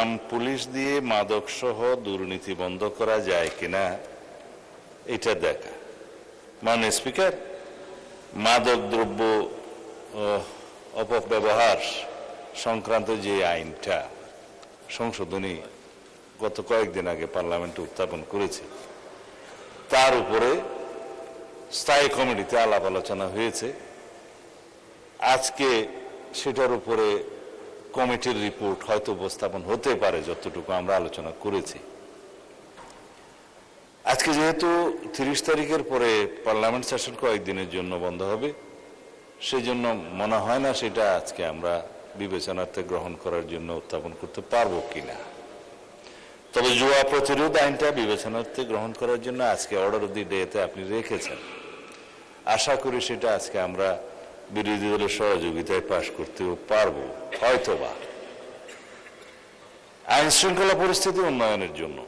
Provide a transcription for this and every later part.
গ্রাম police দিয়ে মাদক সহ দুর্নীতি বন্ধ করা যায় কিনা এটা দেখা। মাননীয় স্পিকার, মাদক দ্রব্য অপব্যবহার সংক্রান্ত যে আইনটা সংশোধনী গত কয়েকদিন আগে পার্লামেন্টে উত্থাপন করেছে, তার উপরে স্থায়ী কমিটিতে আলাপ আলোচনা হয়েছে। আজকে সেটার উপরে কমিটির রিপোর্ট হয়তো উপস্থাপন হতে পারে, যতটুকু আমরা আলোচনা করেছি। আজকে যেহেতু 30 তারিখের পরে পার্লামেন্ট সেশন কয়েকদিনের জন্য বন্ধ হবে, সেজন্য মনে হয় না সেটা আজকে আমরা বিবেচনার্থে গ্রহণ করার জন্য উত্থাপন করতে পারবো কিনা। তবে জুয়া প্রতিরোধ আইনটা বিবেচনার্থে গ্রহণ করার জন্য আজকে অর্ডার অফ দি ডেতে আপনি রেখেছেন। আশা করি সেটা আজকে আমরা বিরোধী দলের সহযোগিতায় পাশ করতেও পারবো হয়তোবা। আইন শৃঙ্খলা পরিস্থিতি উন্নয়নের জন্য,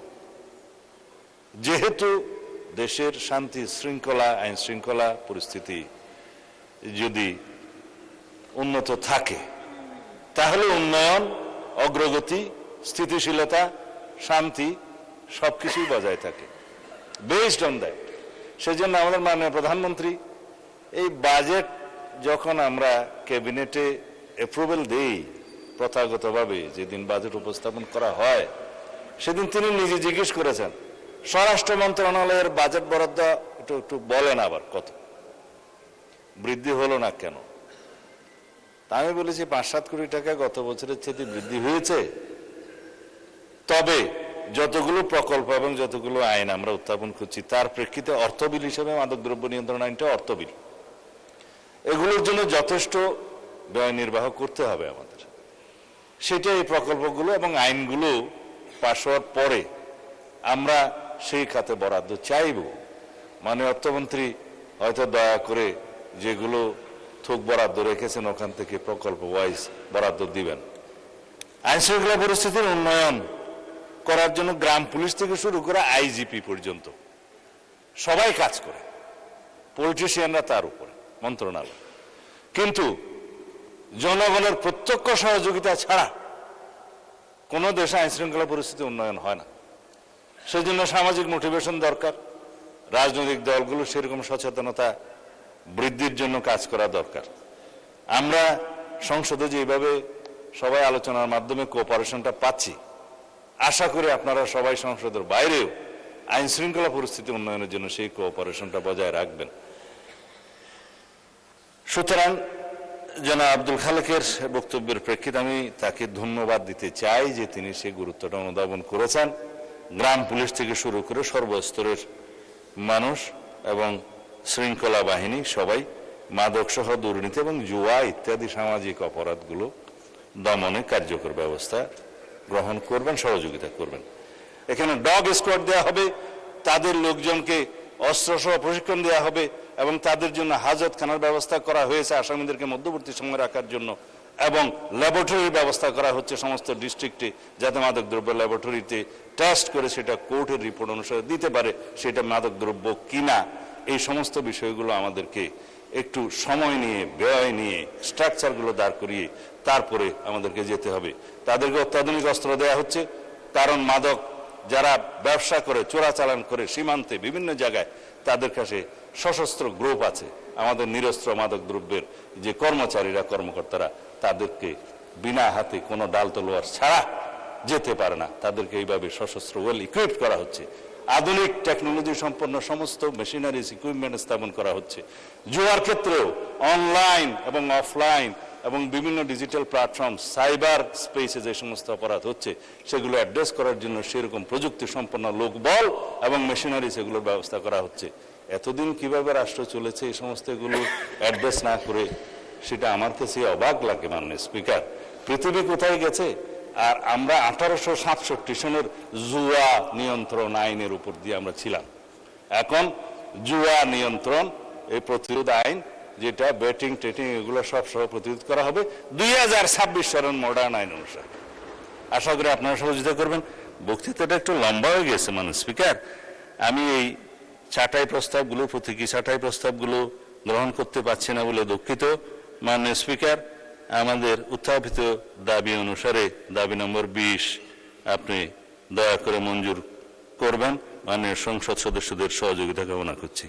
যেহেতু দেশের শান্তি শৃঙ্খলা আইন শৃঙ্খলা পরিস্থিতি যদি উন্নত থাকে, তাহলে উন্নয়ন, অগ্রগতি, স্থিতিশীলতা, শান্তি সবকিছুই বজায় থাকে। বেসড অন দ্যাট, সেজন্য আমাদের মাননীয় প্রধানমন্ত্রী এই বাজেট যখন আমরা ক্যাবিনেটে অ্যাপ্রুভাল দেই, প্রথাগতভাবে যেদিন বাজেট উপস্থাপন করা হয়, সেদিন তিনি নিজে জিজ্ঞেস করেছেন স্বরাষ্ট্র মন্ত্রণালয়ের বাজেট বরাদ্দ একটু বলেন আবার কত বৃদ্ধি হলো না কেন। আমি বলেছি 5-7 কোটি টাকা গত বছরের চেয়ে বৃদ্ধি হয়েছে। তবে যতগুলো প্রকল্প এবং যতগুলো আইন আমরা উত্থাপন করছি, তার প্রেক্ষিতে অর্থবিল হিসেবে মাদকদ্রব্য নিয়ন্ত্রণ আইনটা অর্থবিল, এগুলোর জন্য যথেষ্ট ব্যয় নির্বাহ করতে হবে আমাদের। সেটা এই প্রকল্পগুলো এবং আইনগুলো পাশ হওয়ার পরে আমরা সেই খাতে বরাদ্দ চাইব। মাননীয় অর্থমন্ত্রী হয়তো দয়া করে যেগুলো থোক বরাদ্দ রেখেছেন ওখান থেকে প্রকল্প ওয়াইজ বরাদ্দ দিবেন। আইন শৃঙ্খলা পরিস্থিতির উন্নয়ন করার জন্য গ্রাম পুলিশ থেকে শুরু করে আইজিপি পর্যন্ত সবাই কাজ করে, পলিটিশিয়ানরা তার উপরে মন্ত্রণালয়। কিন্তু জনগণের প্রত্যক্ষ সহযোগিতা ছাড়া কোনো দেশে আইন শৃঙ্খলা পরিস্থিতি উন্নয়ন হয় না। সেই জন্য সামাজিক মোটিভেশন দরকার, রাজনৈতিক দলগুলো সেরকম সচেতনতা বৃদ্ধির জন্য কাজ করা দরকার। আমরা সংসদে যেভাবে সবাই আলোচনার মাধ্যমে কোঅপারেশনটা পাচ্ছি, আশা করি আপনারা সবাই সংসদের বাইরেও আইন শৃঙ্খলা পরিস্থিতি উন্নয়নের জন্য সেই কোঅপারেশনটা বজায় রাখবেন। সুতরাং জনাব আব্দুল খালেকের বক্তব্যের প্রেক্ষিতে আমি তাকে ধন্যবাদ দিতে চাই যে তিনি সেই গুরুত্বটা অনুধাবন করেছেন। গ্রাম পুলিশ থেকে শুরু করে সর্বস্তরের মানুষ এবং শৃঙ্খলা বাহিনী সবাই মাদক সহ দুর্নীতি এবং জুয়া ইত্যাদি সামাজিক অপরাধগুলো দমনে কার্যকর ব্যবস্থা গ্রহণ করবেন, সহযোগিতা করবেন। এখানে ডগ স্কোয়াড দেওয়া হবে, তাদের লোকজনকে অস্ত্র সহ প্রশিক্ষণ দেওয়া হবে এবং তাদের জন্য হাজতখানার ব্যবস্থা করা হয়েছে আসামিদেরকে মধ্যবর্তী সময় রাখার জন্য, এবং ল্যাবরেটরির ব্যবস্থা করা হচ্ছে সমস্ত ডিস্ট্রিক্টে, যাতে মাদকদ্রব্য ল্যাবরেটরিতে টেস্ট করে সেটা কোর্টের রিপোর্ট অনুসারে দিতে পারে সেটা মাদকদ্রব্য কিনা। এই সমস্ত বিষয়গুলো আমাদেরকে একটু সময় নিয়ে, ব্যয় নিয়ে, স্ট্রাকচারগুলো দাঁড় করিয়ে তারপরে আমাদেরকে যেতে হবে। তাদেরকে অত্যাধুনিক অস্ত্র দেওয়া হচ্ছে, কারণ মাদক যারা ব্যবসা করে, চোরাচালান করে সীমান্তে বিভিন্ন জায়গায়, তাদের কাছে সশস্ত্র গ্রুপ আছে। আমাদের নিরস্ত্র মাদক দ্রব্যের যে কর্মচারীরা, কর্মকর্তারা, তাদেরকে বিনা হাতে কোনো ডাল তলোয়ার ছাড়া যেতে পারে না, তাদেরকে এইভাবে সশস্ত্র ওয়েল ইকুইপড করা হচ্ছে। আধুনিক টেকনোলজি সম্পন্ন সমস্ত মেশিনারিজ ইকুইপমেন্ট স্থাপন করা হচ্ছে। জুয়ার ক্ষেত্রেও অনলাইন এবং অফলাইন এবং বিভিন্ন ডিজিটাল প্ল্যাটফর্ম, সাইবার স্পেসে যে সমস্ত অপরাধ হচ্ছে সেগুলো অ্যাড্রেস করার জন্য সেরকম প্রযুক্তি সম্পন্ন লোকবল এবং মেশিনারিজ এগুলোর ব্যবস্থা করা হচ্ছে। এতদিন কিভাবে রাষ্ট্র চলেছে এই সমস্ত এগুলো অ্যাড্রেস না করে, সেটা আমার কাছে অবাক লাগে। মাননীয় স্পিকার, পৃথিবী কোথায় গেছে? আর আমরা 1867 সনের জুয়া নিয়ন্ত্রণ আইনের উপর দিয়ে আমরা ছিলাম। এখন জুয়া নিয়ন্ত্রণ এই প্রতিরোধ আইন, যেটা ব্যাটিং টেটিং এগুলো সব সহ প্রতিরোধ করা হবে 2026 সনের মডার্ন আইন অনুসারে। আশা করি আপনারা সহযোগিতা করবেন। বক্তৃতাটা একটু লম্বা হয়ে গেছে মাননীয় স্পিকার। আমি এই ছাঁটাই প্রস্তাবগুলো, প্রতীকী ছাঁটাই প্রস্তাবগুলো গ্রহণ করতে পারছি না বলে দুঃখিত। মাননীয় স্পিকার, আমাদের উত্থাপিত দাবি অনুসারে দাবি নম্বর 20 আপনি দয়া করে মঞ্জুর করবেন। মাননীয় সংসদ সদস্যদের সহযোগিতা কামনা করছি।